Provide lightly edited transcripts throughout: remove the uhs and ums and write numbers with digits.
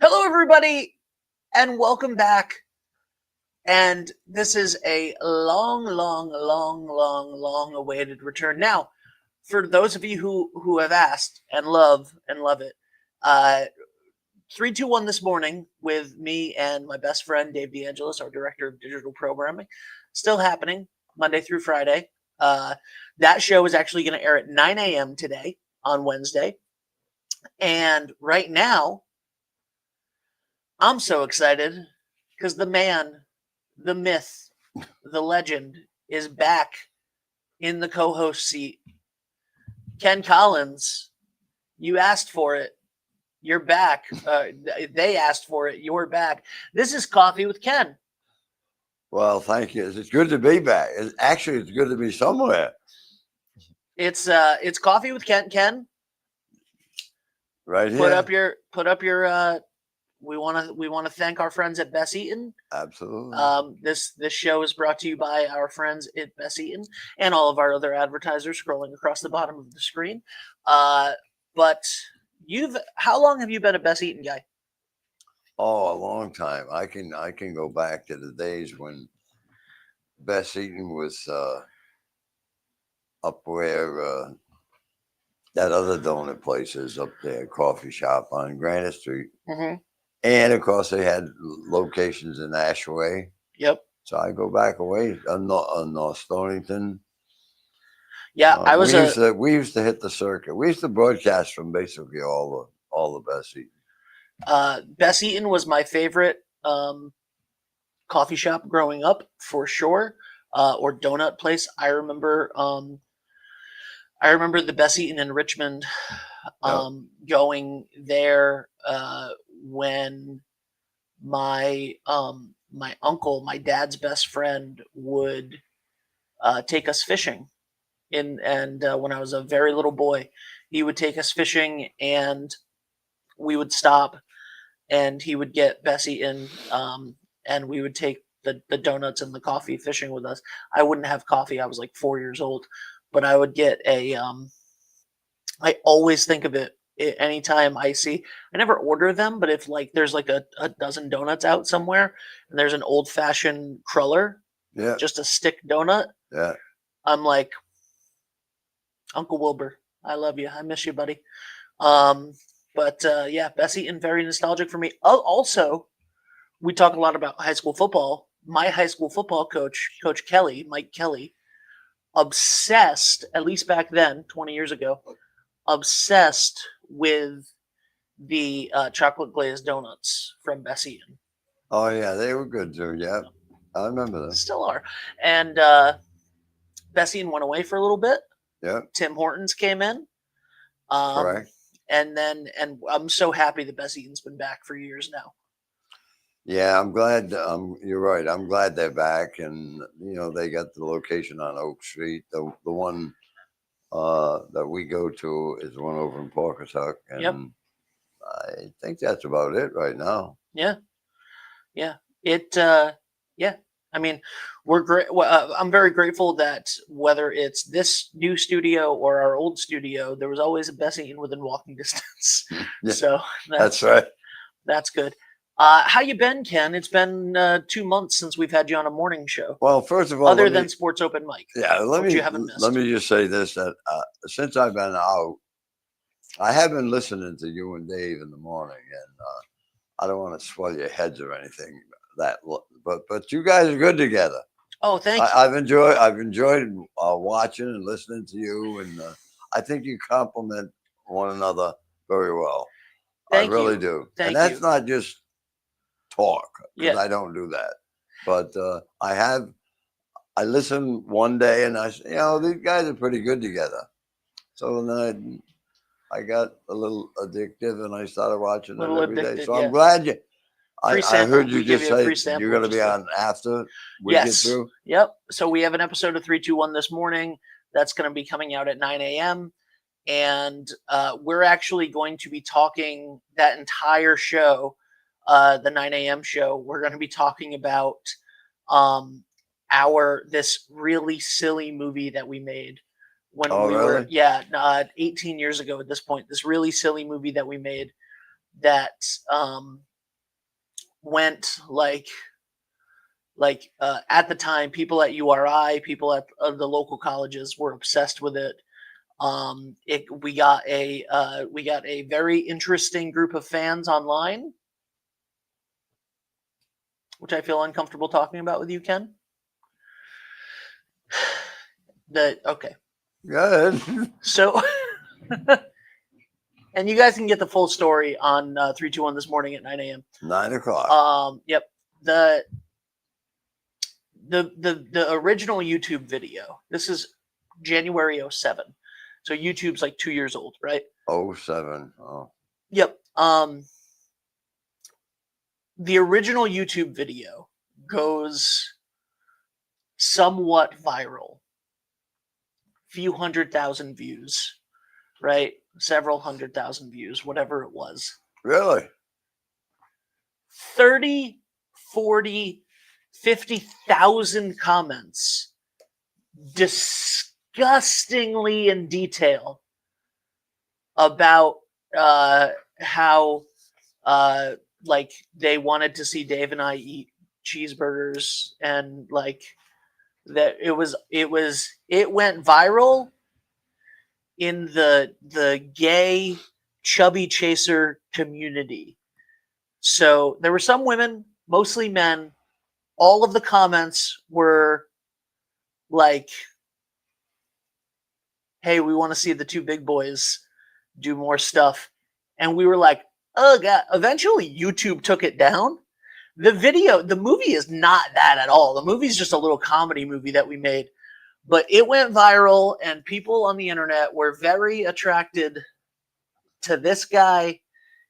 Hello, everybody, and welcome back. And this is a long awaited return. Now, for those of you who have asked and love it, uh, 321 this morning with me and my best friend Dave DeAngelis, our director of digital programming, still happening Monday through Friday. That show is actually going to air at 9 a.m. today on Wednesday. And right now, I'm so excited because the man, the myth, the legend is back in the co host seat. Ken Collins, you asked for it. You're back. They asked for it. You're back. This is Coffee with Ken. Well, thank you. It's good to be back. It's good to be somewhere. It's Coffee with Ken. Ken, Right here. Put up your. We want to thank our friends at Bess Eaton. Absolutely. This show is brought to you by our friends at Bess Eaton and all of our other advertisers scrolling across the bottom of the screen. But how long have you been a Bess Eaton guy? Oh, a long time. I can go back to the days when Bess Eaton was up where that other donut place is up there, coffee shop on Granite Street. Mm-hmm. And of course, they had locations in Ashway. Yep. So I go back away on North Stonington. Yeah, we used to hit the circuit. We used to broadcast from basically all the Bess Eaton. Bess Eaton was my favorite coffee shop growing up, for sure, or donut place. I remember the Bess Eaton in Richmond, going there when my uncle, my dad's best friend, would take us fishing. When I was a very little boy, he would take us fishing, and we would stop, and he would get Bess Eaton, and we would take the donuts and the coffee fishing with us. I wouldn't have coffee. I was like 4 years old, but I would get I always think of it anytime I never order them, but if like there's like a dozen donuts out somewhere and there's an old fashioned cruller, just a stick donut, I'm like, Uncle Wilbur, I love you. I miss you, buddy. But Bess Eaton, very nostalgic for me. Also, we talk a lot about high school football. My high school football coach, Coach Kelly, Mike Kelly, obsessed, at least back then, 20 years ago, obsessed with the chocolate glazed donuts from Bess Eaton. Oh yeah, they were good too. Yeah, I remember them. Still are. And Bess Eaton went away for a little bit. Yeah. Tim Hortons came in. Correct. And I'm so happy that Bess Eaton's been back for years now. Yeah, I'm glad. You're right. I'm glad they're back, and they got the location on Oak Street. The one that we go to is the one over in Pawcatuck, and yep. I think that's about it right now. Yeah. I mean, we're great. I'm very grateful that whether it's this new studio or our old studio, there was always a Bess Eaton within walking distance. Yeah, so that's right. That's good. How you been, Ken? It's been 2 months since we've had you on a morning show. Well, first of all, other than Sports Open Mic. Yeah, let me just say this: that since I've been out, I have been listening to you and Dave in the morning, and I don't want to swell your heads or anything. But you guys are good together. Oh, thank you. I've enjoyed watching and listening to you, and I think you complement one another very well. Thank I really you. do. Thank and that's you. not just talk, because I don't do that. But I listened one day and I said, these guys are pretty good together. So then I got a little addictive and I started watching it every day. So I'm glad you. I heard you just say you're going to be on after we get through. Yep. So we have an episode of 321 this morning that's going to be coming out at 9 a.m. And we're actually going to be talking that entire show, the 9 a.m. show. We're going to be talking about this really silly movie that we made when we were 18 years ago at this point. This really silly movie that we made that went at the time, people at URI, people at the local colleges were obsessed with it. We got a very interesting group of fans online, which I feel uncomfortable talking about with you, Ken. Okay. Good. So, and you guys can get the full story on 321 this morning at 9 a.m. 9 o'clock. Yep. The original YouTube video. This is January 07. So YouTube's like 2 years old, right? 07. Oh. Yep. The original YouTube video goes somewhat viral. Few 100,000 views, right? Several 100,000 views, whatever it was. Really? 30, 40, 50,000 comments disgustingly in detail about how like they wanted to see Dave and I eat cheeseburgers, and like that it went viral in the gay chubby chaser community. So there were some women, mostly men. All of the comments were like, hey, we want to see the two big boys do more stuff. And we were like, oh God. Eventually YouTube took it down. The movie is not that at all. The movie's just a little comedy movie that we made. But it went viral, and people on the internet were very attracted to this guy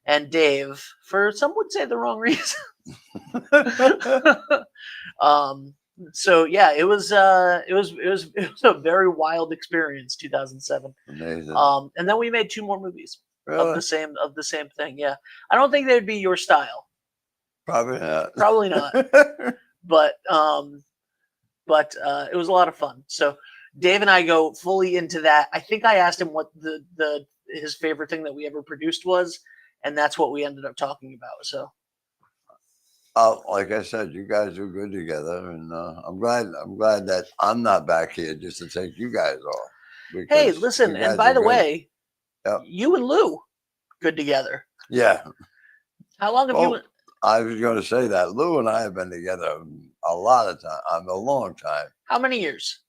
and Dave for, some would say, the wrong reason. So yeah, it was a very wild experience, 2007. Amazing. And then we made 2 more movies Really? of the same thing. Yeah, I don't think they'd be your style. Probably not. Probably not. But it was a lot of fun. So Dave and I go fully into that. I think I asked him what his favorite thing that we ever produced was, and that's what we ended up talking about. So, like I said, you guys are good together, and I'm glad that I'm not back here just to take you guys off. Hey, listen, and by the way, yep, you and Lou good together. Yeah. How long have you? I was going to say that Lou and I have been together a lot of time. A long time. How many years?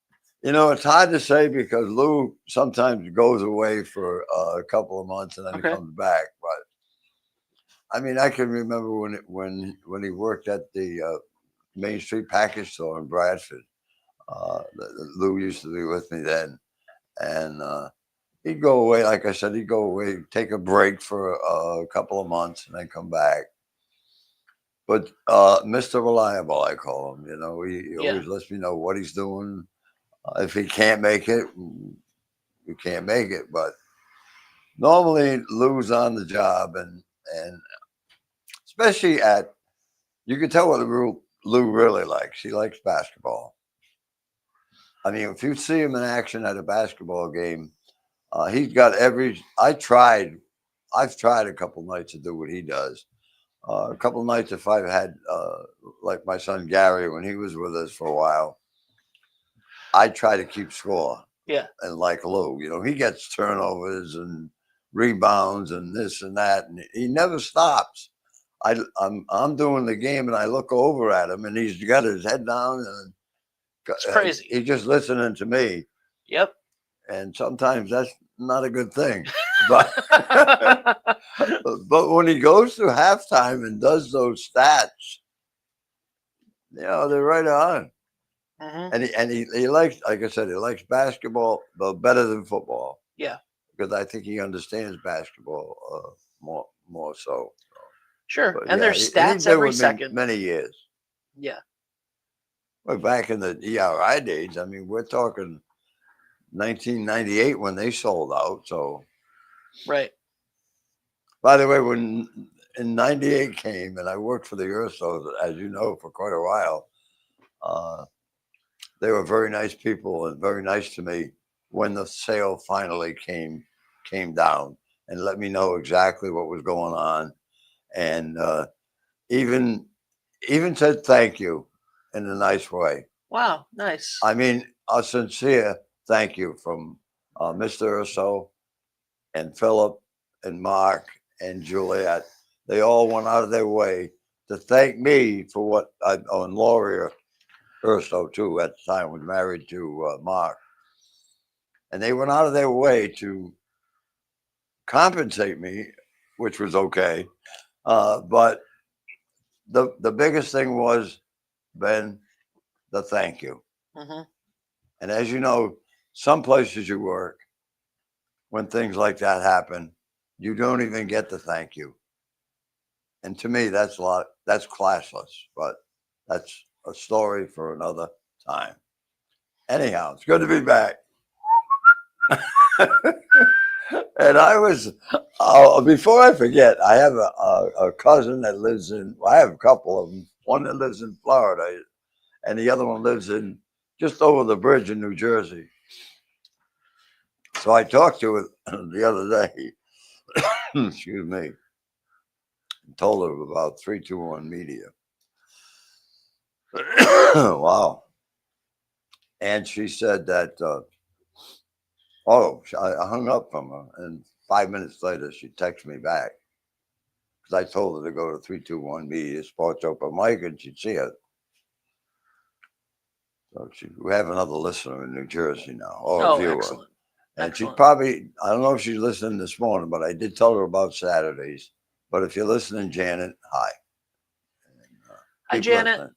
You know, it's hard to say because Lou sometimes goes away for a couple of months and then he comes back. But I mean, I can remember when he worked at the Main Street package store in Bradford. Lou used to be with me then, and he'd go away. Like I said, he'd go away, take a break for a couple of months, and then come back. But Mr. Reliable, I call him. You know, he always lets me know what he's doing. If he can't make it, we can't make it. But normally Lou's on the job, and especially you can tell what Lou really likes. He likes basketball. I mean, if you see him in action at a basketball game, he's got I've tried a couple nights to do what he does. A couple of nights, if I've had like my son Gary when he was with us for a while, I try to keep score. Yeah. And like Lou, you know, he gets turnovers and rebounds and this and that, and he never stops. I'm doing the game and I look over at him and he's got his head down and it's crazy. He's just listening to me. Yep. And sometimes that's not a good thing. But but when he goes to halftime and does those stats, you know, they're right on. Mm-hmm. And he likes, like I said, he likes basketball, but better than football. Yeah. Because I think he understands basketball more so. Sure. But and there's stats every second. Many years. Yeah. Well, back in the ERI days, I mean, we're talking 1998 when they sold out. So, right. By the way, when in '98 came, and I worked for the Ursos, as you know, for quite a while. They were very nice people and very nice to me when the sale finally came down and let me know exactly what was going on. And even even said thank you in a nice way. Wow, nice. I mean, a sincere thank you from Mr. Urso and Philip and Mark and Juliet. They all went out of their way to thank me for what I, oh, and Laurie Urso too, at the time was married to Mark. And they went out of their way to compensate me, which was okay. But the biggest thing was, Ben, the thank you. Mm-hmm. And as you know, some places you work, when things like that happen, you don't even get the thank you. And to me, that's classless, but that's a story for another time. Anyhow, it's good to be back. And I was, before I forget, I have a cousin that lives in, well, I have a couple of them. One that lives in Florida, and the other one lives in just over the bridge in New Jersey. So I talked to her the other day, excuse me, and told her about 321 Media. Wow. And she said that, I hung up from her, and 5 minutes later, she texted me back because I told her to go to 321 Media Sports Open Mic and she'd see it. So we have another listener in New Jersey now, or a viewer. Excellent. And Excellent. she probably, I don't know if she's listening this morning, but I did tell her about Saturdays. But if you're listening, Janet, hi. Hi, Janet. Listening.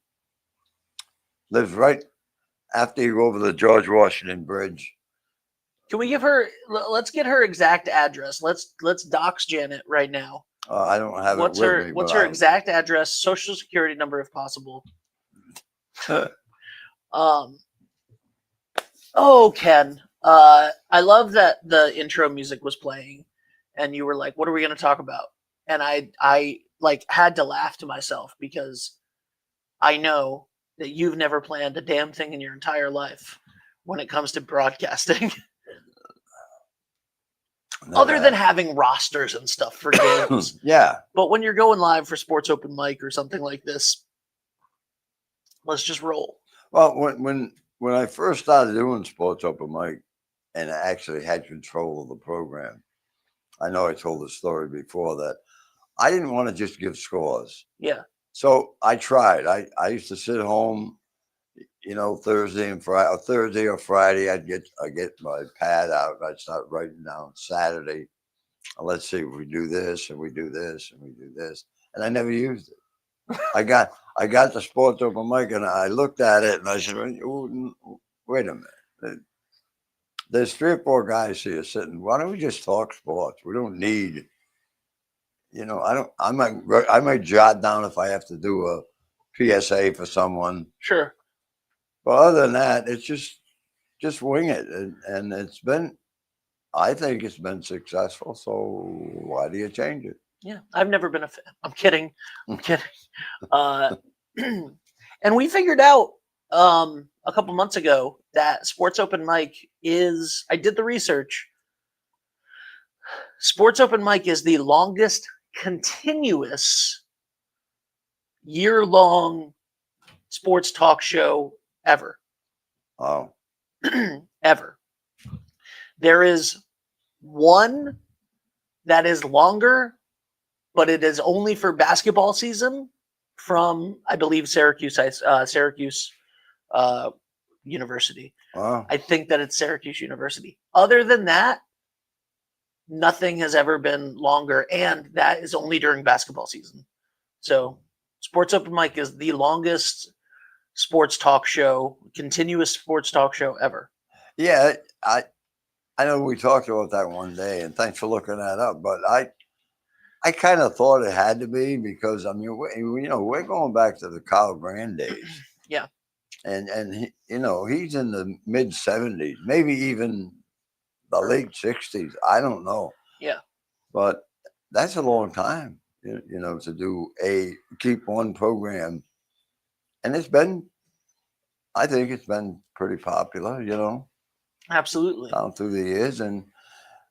Lives right after you go over the George Washington Bridge. Can we give her? Let's get her exact address. Let's dox Janet right now. I don't have what's it with her me. What's her exact address? Social security number, if possible. Oh, Ken. I love that the intro music was playing, and you were like, "What are we going to talk about?" And I like had to laugh to myself because I know that you've never planned a damn thing in your entire life when it comes to broadcasting. Other than having rosters and stuff for games. Yeah. But when you're going live for Sports Open Mic or something like this, let's just roll. Well, when I first started doing Sports Open Mic and I actually had control of the program, I know I told the story before that I didn't want to just give scores. Yeah. So I tried. I used to sit home, you know, Thursday and Friday, Thursday or Friday, I get my pad out and I'd start writing down Saturday. Let's see, we do this and we do this and we do this. And I never used it. I got the Sports Open Mic and I looked at it and I said, wait a minute. There's 3 or 4 guys here sitting. Why don't we just talk sports? We don't need, you know, I might jot down if I have to do a PSA for someone. Sure. But other than that, it's just wing it. And I think it's been successful. So why do you change it? Yeah. I've never been a fan. I'm kidding. And we figured out a couple months ago that Sports Open Mic is, I did the research. Sports Open Mic is the longest continuous year-long sports talk show ever. Oh. Ever. There is one that is longer, but it is only for basketball season from, I believe, Syracuse University. Wow. I think that it's Syracuse University. Other than that, nothing has ever been longer, and that is only during basketball season. So Sports Open Mic is the longest sports talk show, continuous sports talk show ever. Yeah, I know we talked about that one day, and thanks for looking that up. But I kind of thought it had to be because, I mean, we're going back to the Kyle Brand days. Yeah. And he, you know, he's in the mid 70s, maybe even the late 60s. I don't know. Yeah. But that's a long time, you know, to keep one program. And I think it's been pretty popular, you know. Absolutely. Down through the years. And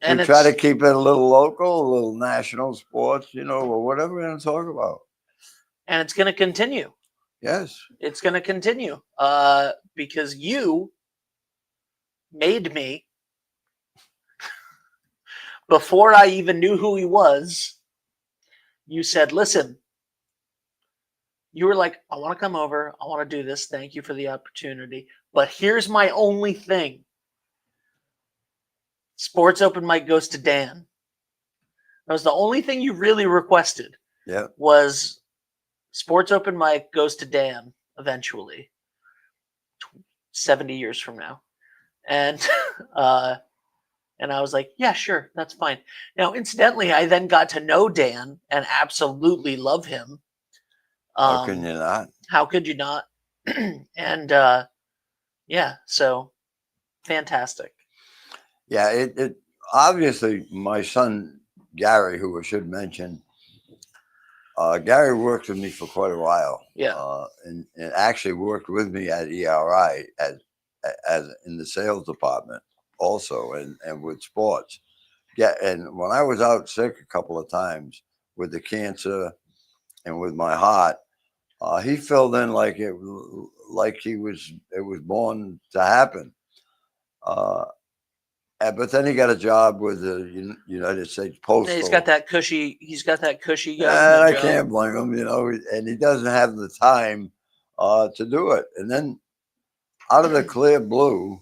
we try to keep it a little local, a little national sports, you know, or whatever we're going to talk about. And it's going to continue. Yes. It's going to continue because you made me, before I even knew who he was, you said, listen, you were like, I want to come over. I want to do this. Thank you for the opportunity. But here's my only thing. Sports open mic goes to Dan. That was the only thing you really requested. Yeah. Was sports open mic goes to Dan eventually, 70 years from now. And and I was like, yeah, sure, that's fine. Now, incidentally, I then got to know Dan and absolutely love him. How can you not? How could you not? And yeah, so fantastic. Yeah, it obviously my son Gary, who I should mention, Gary worked with me for quite a while. Yeah. And actually worked with me at ERI as in the sales department also, and with sports. Yeah, and when I was out sick a couple of times with the cancer and with my heart, he filled in like it was born to happen. But then he got a job with the United States Postal. He's got that cushy. He's got that cushy And government I job. can't blame him, and he doesn't have the time to do it. And then out of the clear blue,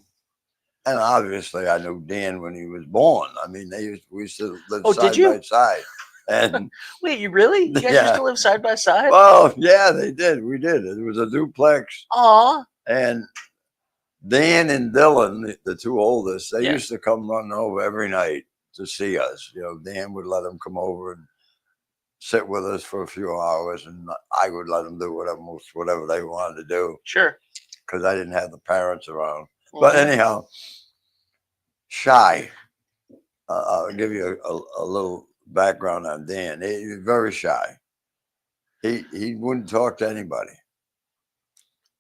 and obviously I knew Dan when he was born. I mean, we used to live side by side. And wait, you really? You guys used to live side by side? Well, yeah, they did. We did. It was a duplex. Aw. And Dan and Dylan, the two oldest, they used to come running over every night to see us. Dan would let them come over and sit with us for a few hours, and I would let them do whatever they wanted to do. Sure. Because I didn't have the parents around. Mm-hmm. But anyhow, shy. I'll give you a little background on Dan. He was very shy. He wouldn't talk to anybody.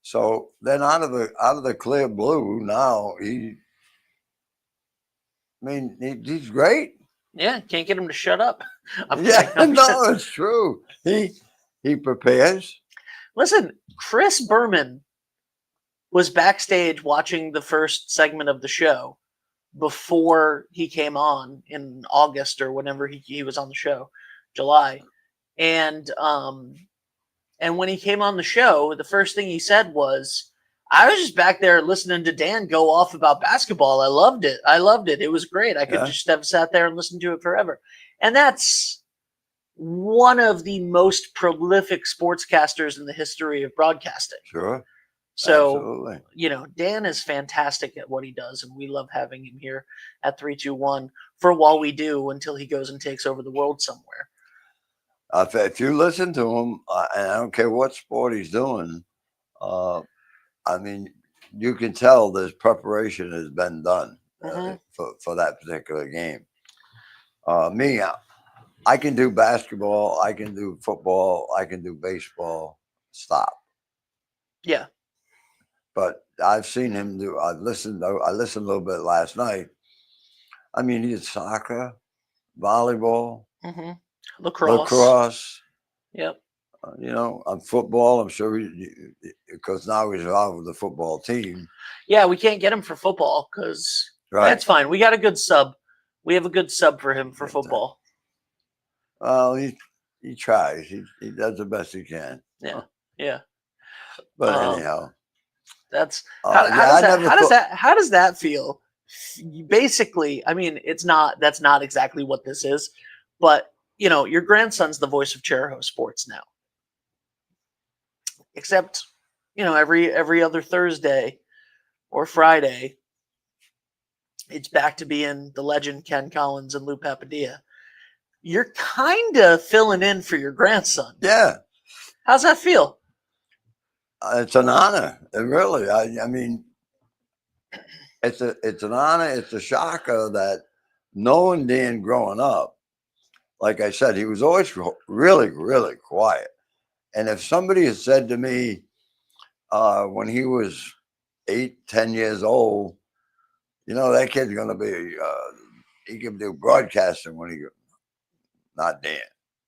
So then out of the clear blue, now he's great. Yeah, can't get him to shut up. No, it's true. He prepares. Listen, Chris Berman was backstage watching the first segment of the show before he came on in August or whenever he was on the show, July. And when he came on the show, the first thing he said was, I was just back there listening to Dan go off about basketball. I loved it. It was great. I could just have sat there and listened to it forever. And that's one of the most prolific sportscasters in the history of broadcasting. Sure. So, absolutely. Dan is fantastic at what he does, and we love having him here at 321 for while we do until he goes and takes over the world somewhere. If you listen to him, and I don't care what sport he's doing, I mean, you can tell there's preparation has been done for that particular game. Me, I can do basketball, I can do football, I can do baseball. Stop. Yeah. But I've seen him do. I listened a little bit last night. I mean, he did soccer, volleyball, lacrosse. Yep. On football, I'm sure because now he's involved with the football team. Yeah, we can't get him for football because that's fine. We got a good sub. We have a good sub for him for football. Well, he tries. He does the best he can. Yeah. Yeah. But anyhow, that's how does that feel? Basically, I mean, that's not exactly what this is, but your grandson's the voice of Cheraho Sports now. Except, every other Thursday or Friday, it's back to being the legend Ken Collins and Lou Papadilla. You're kind of filling in for your grandson. Yeah. How's that feel? It's an honor. Really. I mean, it's an honor. It's a shocker that knowing Dan growing up, like I said, he was always really, really quiet. And if somebody had said to me when he was 8-10 years old, that kid's going to be, he can do broadcasting when not Dan.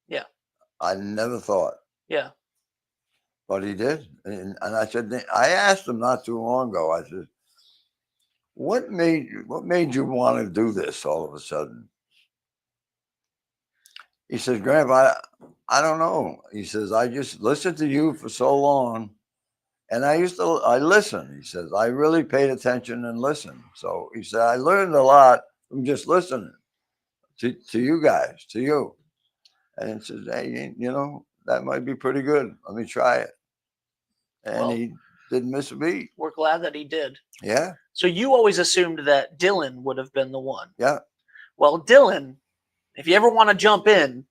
Yeah. I never thought. Yeah. But he did. And I said, I asked him not too long ago, I said, what made you want to do this all of a sudden? He says, Grandpa, I don't know. He says, I just listened to you for so long. And I listen. He says, I really paid attention and listened. So he said, I learned a lot from just listening to you guys, to you. And he says, hey, that might be pretty good. Let me try it. And he didn't miss a beat. We're glad that he did. Yeah. So you always assumed that Dylan would have been the one. Yeah. Well, Dylan, if you ever want to jump in,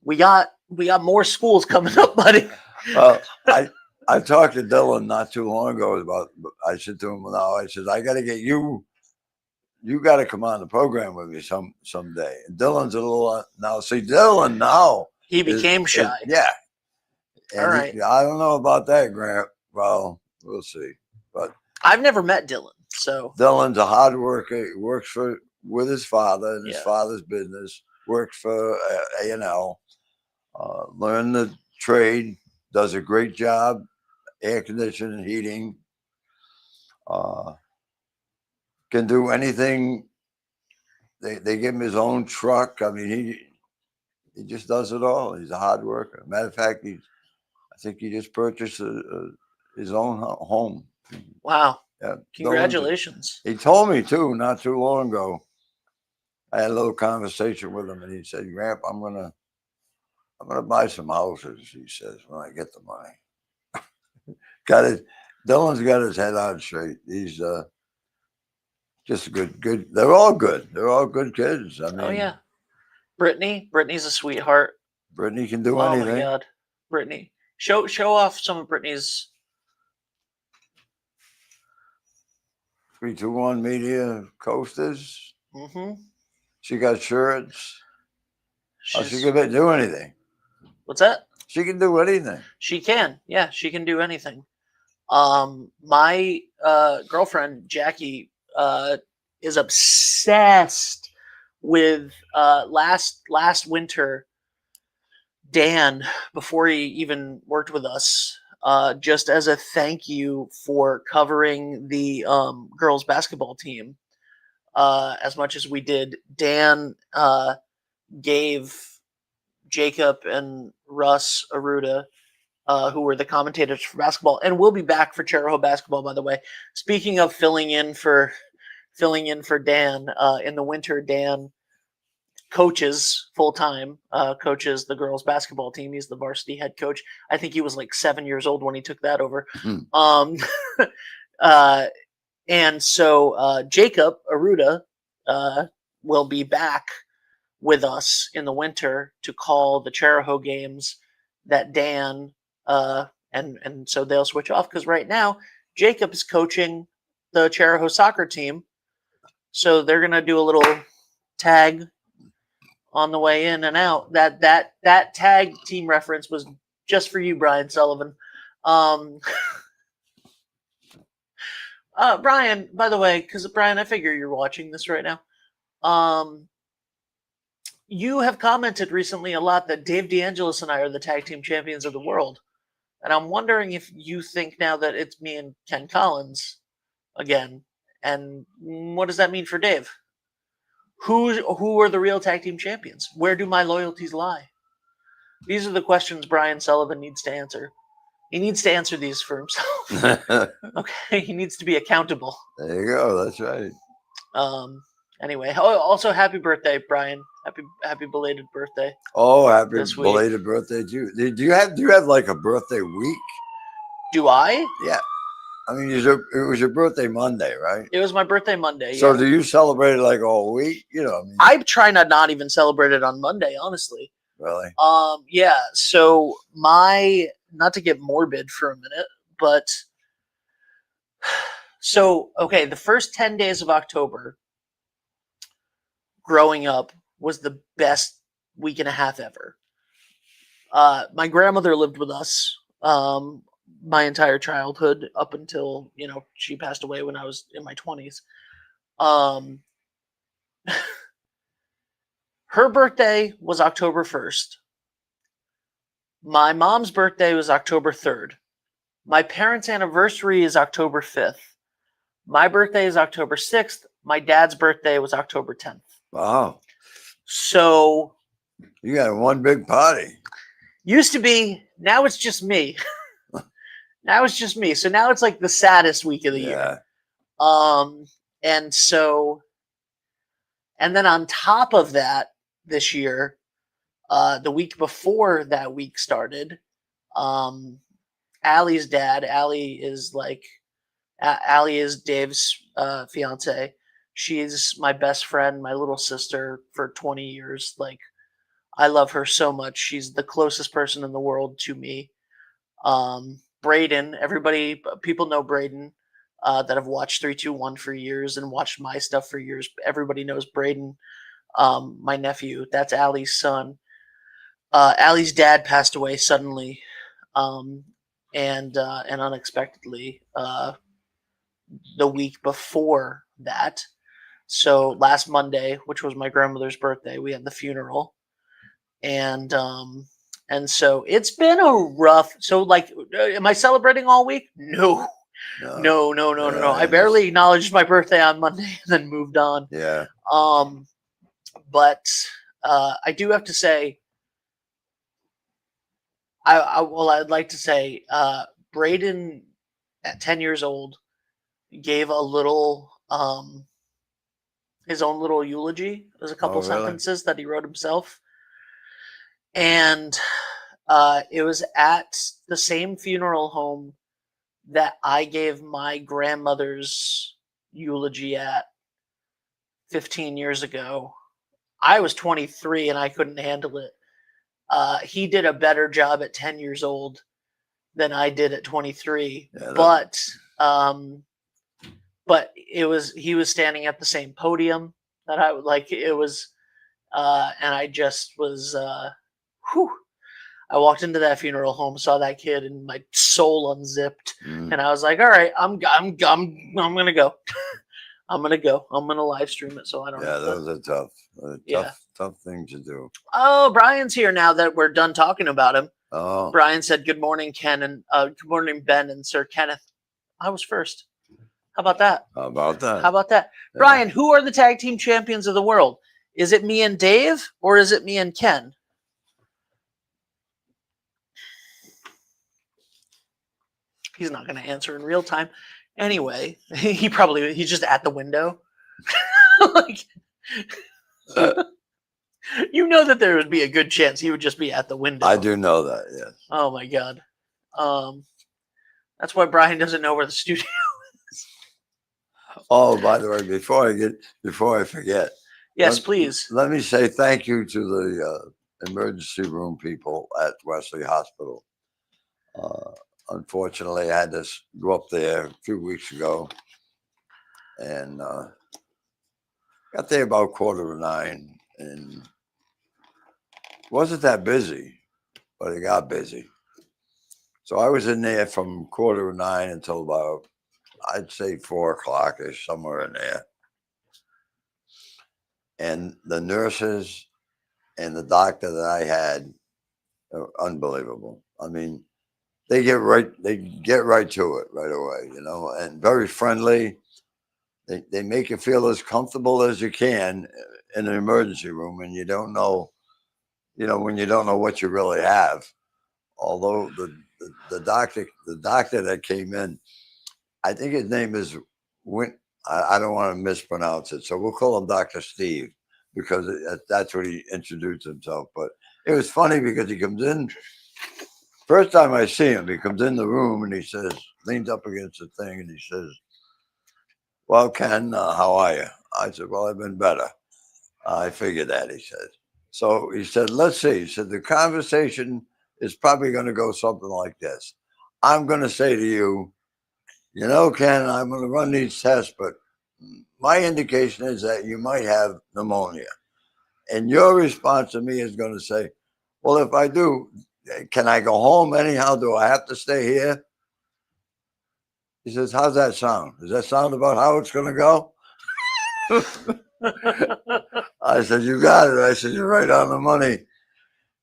we got more schools coming up, buddy. Well, I talked to Dylan not too long ago about. I said to him, "No, I said I got to get you. You got to come on the program with me someday." And Dylan's a little now. See, Dylan now he became shy. Yeah. And all right. I don't know about that, Grant. Well, we'll see. But I've never met Dylan, so Dylan's a hard worker. He works with his father and his father's business. Works for A&L. Learned the trade. Does a great job. Air conditioning, heating. Can do anything. They give him his own truck. I mean, he just does it all. He's a hard worker. Matter of fact, I think he just purchased his own home. Wow! Yeah, congratulations. He told me too, not too long ago. I had a little conversation with him, and he said, "Grandpa, I'm gonna buy some houses." He says, "when I get the money." Dylan's got his head on straight. He's just good. They're all good. They're all good kids. I mean, oh yeah. Brittany's a sweetheart. Brittany can do anything. Oh my God, Brittany, show off some of Brittany's. 321 Media coasters. Mm-hmm. She got shirts. She can do anything. What's that? She can do anything. She can. Yeah, she can do anything. My girlfriend Jackie is obsessed with last winter. Dan, before he even worked with us, just as a thank you for covering the girls basketball team as much as we did, Dan gave Jacob and Russ Aruda, who were the commentators for basketball, and we'll be back for Charahoe basketball, by the way. Speaking of filling in for Dan in the winter, Dan coaches full-time, coaches the girls basketball team. He's the varsity head coach. I think he was like 7 years old when he took that over. And so Jacob Aruda will be back with us in the winter to call the Charahoe games that Dan and so they'll switch off, because right now Jacob is coaching the Charahoe soccer team, so they're gonna do a little tag on the way in and out. That tag team reference was just for you, Brian Sullivan. Brian, by the way, because Brian, I figure you're watching this right now. You have commented recently a lot that Dave DeAngelis and I are the tag team champions of the world. And I'm wondering if you think now that it's me and Ken Collins again. And what does that mean for Dave? Who are the real tag team champions? Where do my loyalties lie? These are the questions Brian Sullivan needs to answer. He needs to answer these for himself. Okay, he needs to be accountable. There you go. That's right. Anyway, also happy birthday, Brian. Happy belated birthday. Oh, happy belated birthday to you. Do you have like a birthday week? Do I? Yeah. I mean, it was your birthday Monday, right? It was my birthday Monday. So do you celebrate it like all week? I try not even celebrate it on Monday, honestly. Really? Yeah. So not to get morbid for a minute, but okay, the first 10 days of October growing up was the best week and a half ever. My grandmother lived with us my entire childhood up until, she passed away when I was in my 20s. Her birthday was October 1st. My mom's birthday was October 3rd. My parents' anniversary is October 5th. My birthday is October 6th. My dad's birthday was October 10th. Wow. So you got one big party. Used to be, now it's just me. Now it's just me. So now it's like the saddest week of the year. And so, and then on top of that, this year, the week before that week started, Allie's dad, Allie is Dave's fiance. She's my best friend, my little sister for 20 years. Like, I love her so much. She's the closest person in the world to me. Braden, people know Braden that have watched 3-2-1 for years and watched my stuff for years. Everybody knows Braden, my nephew. That's Allie's son. Allie's dad passed away suddenly and unexpectedly the week before that. So last Monday, which was my grandmother's birthday, we had the funeral. And so it's been a rough. So, like, am I celebrating all week? No. I barely acknowledged my birthday on Monday and then moved on. Yeah. But I do have to say, I'd like to say, Braden at 10 years old gave a little, his own little eulogy. There's a couple sentences that he wrote himself. And it was at the same funeral home that I gave my grandmother's eulogy at 15 years ago. I was 23 and I couldn't handle it. He did a better job at 10 years old than I did at 23. Yeah, but he was standing at the same podium that I would like. It was, and I just was, I walked into that funeral home, saw that kid, and my soul unzipped. And I was like, all right, I'm gonna go. I'm gonna live stream it so I don't. Yeah, those are tough thing to do. Oh, Brian's here now that we're done talking about him. Oh, Brian said, "Good morning, Ken, and good morning, Ben and Sir Kenneth." I was first. How about that? Yeah. Brian, who are the tag team champions of the world? Is it me and Dave, or is it me and Ken? He's not going to answer in real time. Anyway, he's just at the window. Like, you know that there would be a good chance he would just be at the window. I do know that, yes. Oh my God. That's why Brian doesn't know where the studio is. Oh, by the way, before I forget. Yes, please. Let me say thank you to the emergency room people at Wesley Hospital. Unfortunately, I had to go up there a few weeks ago and got there about 8:45 and wasn't that busy, but it got busy. So I was in there from 8:45 until about, I'd say 4:00-ish, somewhere in there. And the nurses and the doctor that I had are unbelievable. I mean, they get right to it right away, and very friendly. They make you feel as comfortable as you can in an emergency room, and you don't know, when you don't know what you really have. Although the doctor that came in, I think his name is I don't want to mispronounce it, so we'll call him Dr. Steve because that's what he introduced himself. But it was funny because he comes in. First time I see him, he comes in the room and he says, leans up against the thing and he says, "Well, Ken, how are you?" I said, "Well, I've been better." I figured that, he said. So he said, "Let's see." He said, "The conversation is probably going to go something like this. I'm going to say to you, Ken, I'm going to run these tests, but my indication is that you might have pneumonia. And your response to me is going to say, well, if I do, can I go home anyhow? Do I have to stay here?" He says, "How's that sound? Does that sound about how it's going to go?" I said, "You got it." I said, "You're right on the money."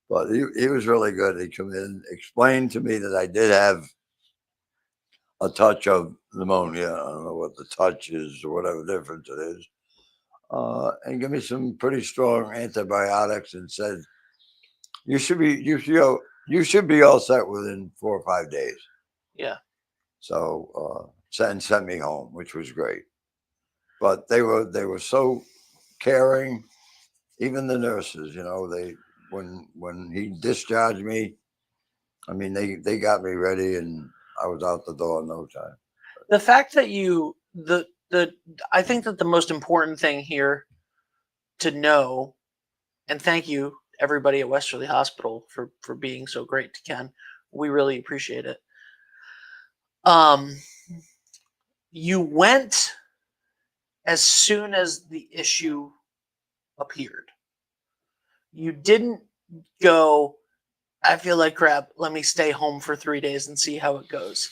But he was really good. He came in, explained to me that I did have a touch of pneumonia. I don't know what the touch is or whatever difference it is. And give me some pretty strong antibiotics and said, you should be all set within 4 or 5 days. Yeah. So sent me home, which was great. But they were so caring. Even the nurses, they when he discharged me, I mean they got me ready and I was out the door in no time. The fact that I think that the most important thing here to know, and thank you everybody at Westerly Hospital for being so great to Ken. We really appreciate it. You went as soon as the issue appeared. You didn't go, I feel like crap, let me stay home for 3 days and see how it goes.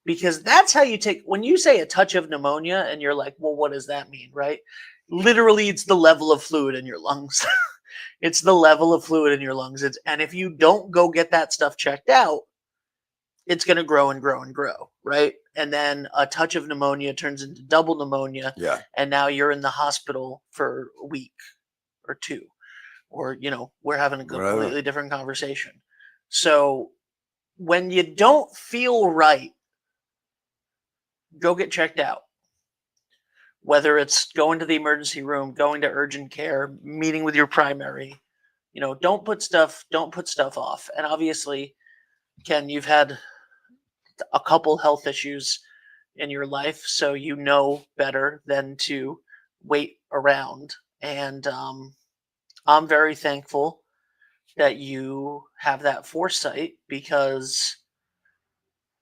Because that's how you take, when you say a touch of pneumonia and you're like, well, what does that mean, right? Literally, it's the level of fluid in your lungs. It's the level of fluid in your lungs. And if you don't go get that stuff checked out, it's going to grow and grow and grow, right? And then a touch of pneumonia turns into double pneumonia. Yeah. And now you're in the hospital for a week or two. Or, we're having a completely different conversation. So when you don't feel right, go get checked out. Whether it's going to the emergency room, going to urgent care, meeting with your primary, don't put stuff off. And obviously, Ken, you've had a couple health issues in your life, so you know better than to wait around. And I'm very thankful that you have that foresight, because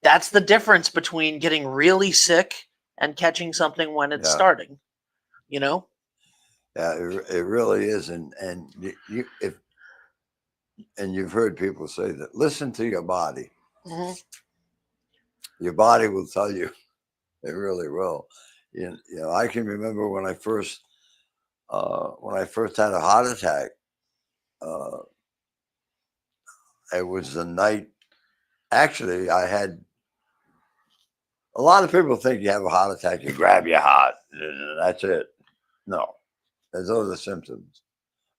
that's the difference between getting really sick and catching something when it's starting, Yeah, it really is. And you've heard people say that, listen to your body. Mm-hmm. Your body will tell you. It really will. I can remember when I first had a heart attack. It was the night. Actually, I had. A lot of people think you have a heart attack, you grab your heart, and that's it. No, those are the symptoms.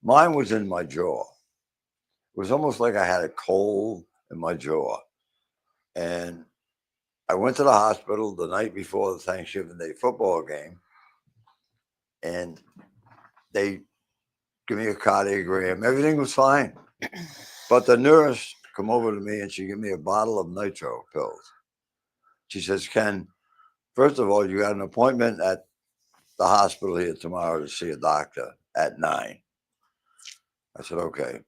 Mine was in my jaw. It was almost like I had a cold in my jaw. And I went to the hospital the night before the Thanksgiving Day football game, and they give me a cardiogram. Everything was fine. But the nurse come over to me and she gave me a bottle of nitro pills. She says, Ken, first of all, you got an appointment at the hospital here tomorrow to see a doctor at 9. I said, okay.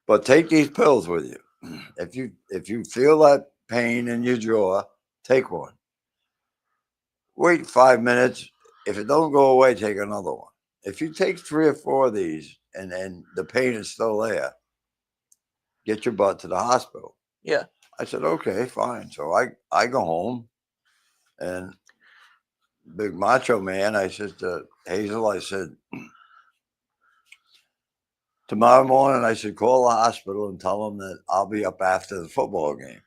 But take these pills with you. If you feel that pain in your jaw, take one. Wait 5 minutes. If it don't go away, take another one. If you take 3 or 4 of these and the pain is still there, get your butt to the hospital. Yeah. I said, okay, fine. So I go home, and big macho man, I said to Hazel, I said, tomorrow morning, I said, call the hospital and tell them that I'll be up after the football game.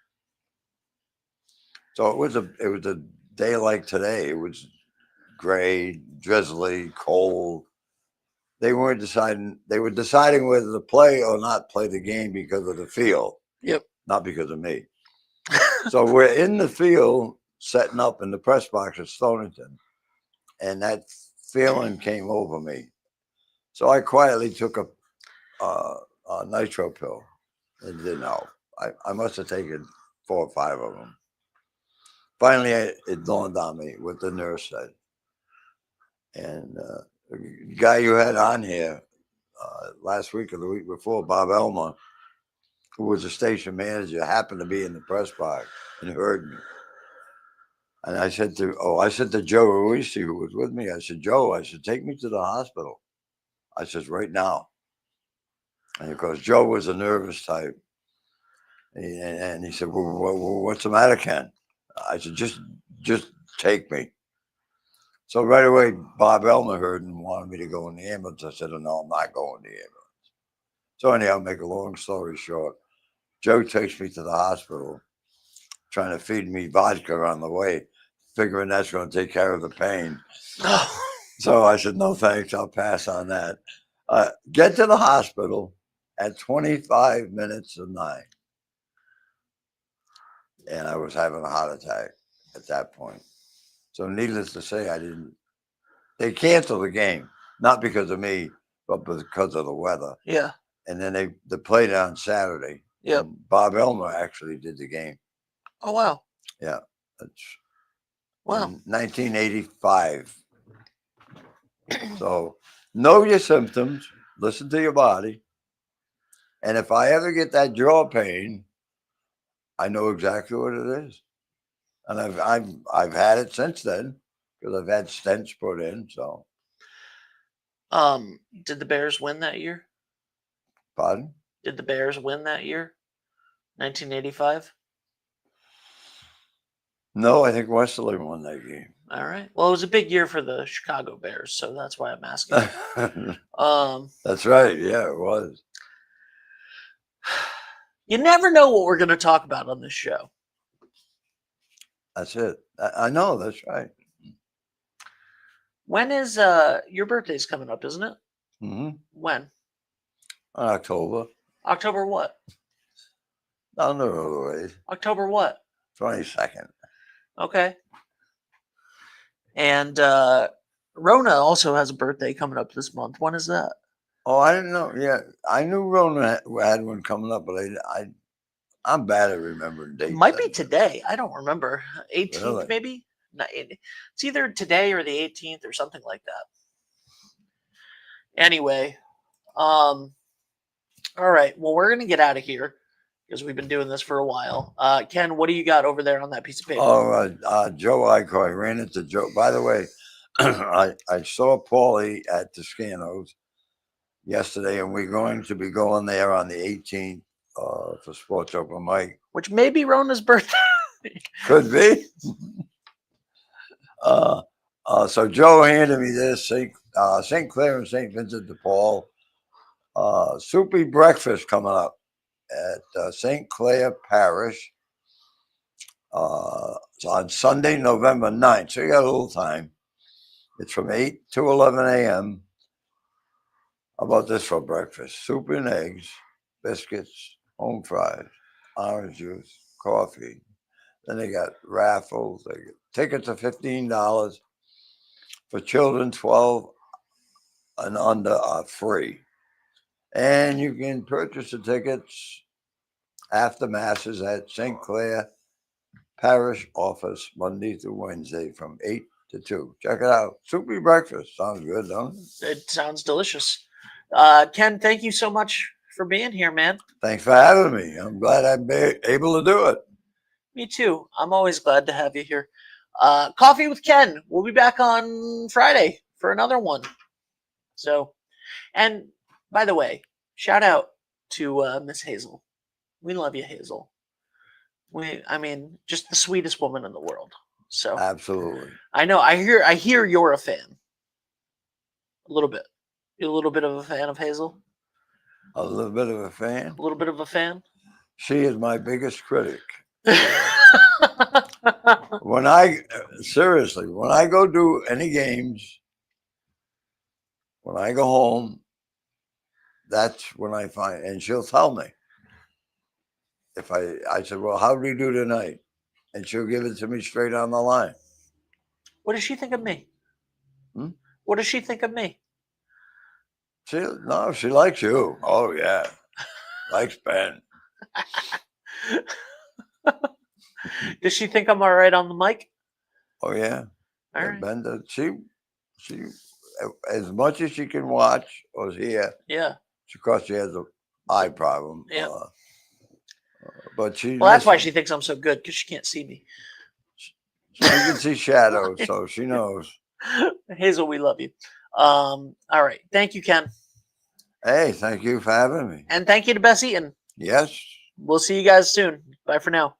So it was a day like today. It was gray, drizzly, cold. They were deciding whether to play or not play the game because of the field. Yep. Not because of me. So we're in the field setting up in the press box at Stonington, and that feeling came over me. So I quietly took a nitro pill. It didn't help. I must have taken 4 or 5 of them. Finally, it dawned on me what the nurse said. And the guy you had on here last week or the week before, Bob Elmer, who was a station manager, happened to be in the press box and heard me. And I said to Joe Ruiz, who was with me, I said, Joe, take me to the hospital. I said, right now. And of course, Joe was a nervous type. And he said, well, what's the matter, Ken? I said, just take me. So right away, Bob Elmer heard and wanted me to go in the ambulance. I said, oh, no, I'm not going in the ambulance. So anyhow, make a long story short, Joe takes me to the hospital, trying to feed me vodka on the way, figuring that's going to take care of the pain. So I said, no thanks, I'll pass on that. Get to the hospital at 25 minutes to 9. And I was having a heart attack at that point. So needless to say, they canceled the game, not because of me, but because of the weather. Yeah. And then they played it on Saturday. Yep. Bob Elmer actually did the game. Oh, wow. Yeah. That's wow. In 1985. So know your symptoms, listen to your body. And if I ever get that jaw pain, I know exactly what it is. And I've had it since then because I've had stents put in. So did the Bears win that year? Pardon? Did the Bears win that year? 1985? No, I think Westerly won that game. All right. Well, it was a big year for the Chicago Bears, so that's why I'm asking. That's right. Yeah, it was. You never know what we're going to talk about on this show. That's it. I know. That's right. When is your birthday's coming up, isn't it? Mm-hmm. When? October. October what? Down the road. October what? 22nd. Okay. And Rona also has a birthday coming up this month. When is that? Oh, I didn't know. Yeah, I knew Rona had one coming up, but I'm bad at remembering dates. It might be today. I don't remember. 18th, Really? maybe? No, it's either today or the 18th or something like that. Anyway, all right. Well, we're going to get out of here because we've been doing this for a while. Ken, what do you got over there on that piece of paper? Oh, Joe Ico. I ran into Joe. By the way, I saw Paulie at Toscano's yesterday, and we're going to be going there on the 18th for Sports Open Mic. Which may be Rona's birthday. Could be. So Joe handed me this, St. Clair and St. Vincent de Paul. Soupy breakfast coming up at St. Clair Parish. It's on Sunday, November 9th. So you got a little time. It's from 8 to 11 a.m. How about this for breakfast? Soup and eggs, biscuits, home fries, orange juice, coffee. Then they got raffles. They get tickets are $15. For children 12 and under are free. And you can purchase the tickets after masses at St. Clair Parish office Monday through Wednesday from 8 to 2. Check it out. Soupy breakfast. Sounds good, don't it? It sounds delicious. Ken, thank you so much for being here, man. Thanks for having me. I'm glad I'm able to do it. Me too. I'm always glad to have you here. Coffee with Ken. We'll be back on Friday for another one. So, and by the way, shout out to Miss Hazel. We love you, Hazel. Just the sweetest woman in the world. So absolutely. I know. I hear you're a fan. A little bit. You're a little bit of a fan of Hazel? A little bit of a fan? A little bit of a fan? She is my biggest critic. When I go do any games, when I go home, that's when I find, and she'll tell me. If I said, well, how did you do tonight? And she'll give it to me straight on the line. What does she think of me? What does she think of me? She likes you. Oh, yeah. Likes Ben. Does she think I'm all right on the mic? Oh, yeah. All right. Ben does. She, as much as she can watch or hear. Yeah. Because she has an eye problem. Yeah. But she. Well, that's why she thinks I'm so good, because she can't see me. She can see shadows, so she knows. Hazel, we love you. All right. Thank you, Ken. Hey, thank you for having me. And thank you to Bess Eaton. Yes. We'll see you guys soon. Bye for now.